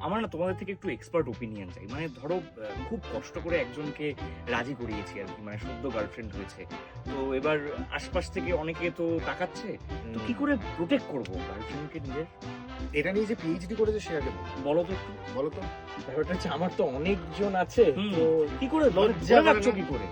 আমার না তোমাদের থেকে একটু এক্সপার্ট ওপিনিয়ন চাই। মানে ধরো খুব কষ্ট করে একজনকে রাজি করিয়েছি আর কি, মানে সদ্য গার্লফ্রেন্ড হয়েছে, তো এবার আশপাশ থেকে অনেকে তো তাকাচ্ছে, তো কি করে প্রোটেক্ট করবো গার্লফ্রেন্ডকে নিজের? এটা নিয়ে যে পিএইচডি করেছে সে আগে বলো তো একটু। বলো তো। ব্যাপারটা হচ্ছে আমার তো অনেকজন আছে, হুম। তো কি করে লজ্জা ধরে রাখছো করে না? কি করে?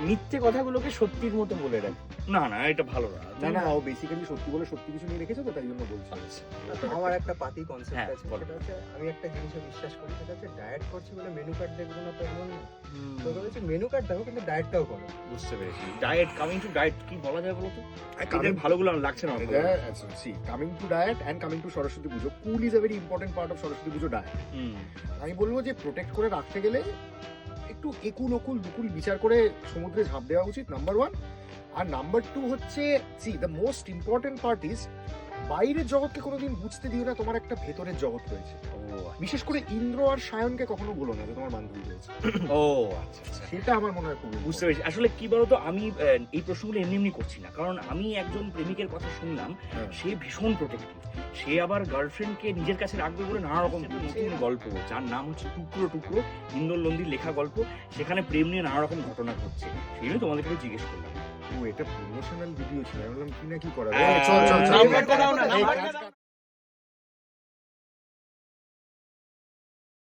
মিথ্যে কথাগুলোকে সত্যির মতো বলে রাখি। না না, এটা ভালো না। না না, ও বেসিক্যালি সত্যি বলে সত্যি কিছু নিয়ে রেখেছে তো, তাই জন্য বলছি। আমার একটা পাতি কনসেপ্ট হ্যাঁ, আছে, বলো। সেটা হচ্ছে আমি একটা জিনিসে বিশ্বাস করি, সেটা হচ্ছে ডায়েট করছি বলে মেনু কার্ড দেখবো না তো এমন না। তো বলেছি মেনু কার্ড দেখো কিন্তু ডায়েটটাও করো। বুঝতে পেরেছি। ডায়েট, কামিং টু ডায়েট কি বলা যায় বলো তো? Coming- এদের ভালোগুলো আমার লাগছে না। Coming to diet and coming to Saraswati Puja, kul is a very important part of Saraswati Puja diet. হুম। আমি বলবো যে প্রোটেক্ট করে রাখতে গেলে একটু একুল ওকুল দুকুল বিচার করে সমুদ্রে ঝাঁপ দেওয়া উচিত, নাম্বার ওয়ান। আর নাম্বার টু হচ্ছে, C the most important part is, বাইরের জগৎকে কোনোদিন বুঝতে দিও না তোমার একটা ভেতরের জগৎ রয়েছে। বিশেষ করে ইন্দ্র আর সায়নকে কখনো বলো না যে তোমার বান্ধবী রয়েছে। ও আচ্ছা আচ্ছা, সেটা আমার মনে হয় খুব বুঝতে পেরেছি। আসলে কি বলতো, আমি এই প্রশ্নগুলো এমনি এমনি করছি না, কারণ আমি একজন প্রেমিকের কথা শুনলাম, হ্যাঁ। সে ভীষণ প্রোটেক্টিভ। সে আবার গার্লফ্রেন্ডকে নিজের কাছে রাখবে বলে নানা রকম নতুন গল্প, যার নাম হচ্ছে টুকরো টুকরো, ইন্দোর নন্দীর লেখা গল্প, সেখানে প্রেম নিয়ে নানা রকম ঘটনা ঘটছে। সেই জন্য তোমাদেরকে একটু জিজ্ঞেস করলাম। ও এটা প্রমোশনাল ভিডিও ছিল, আমি বললাম কি না কি করা হ্যাঁ, চল চল চল নাম্বারটা দাও না, এই নাম্বারটা কাজ- দাও।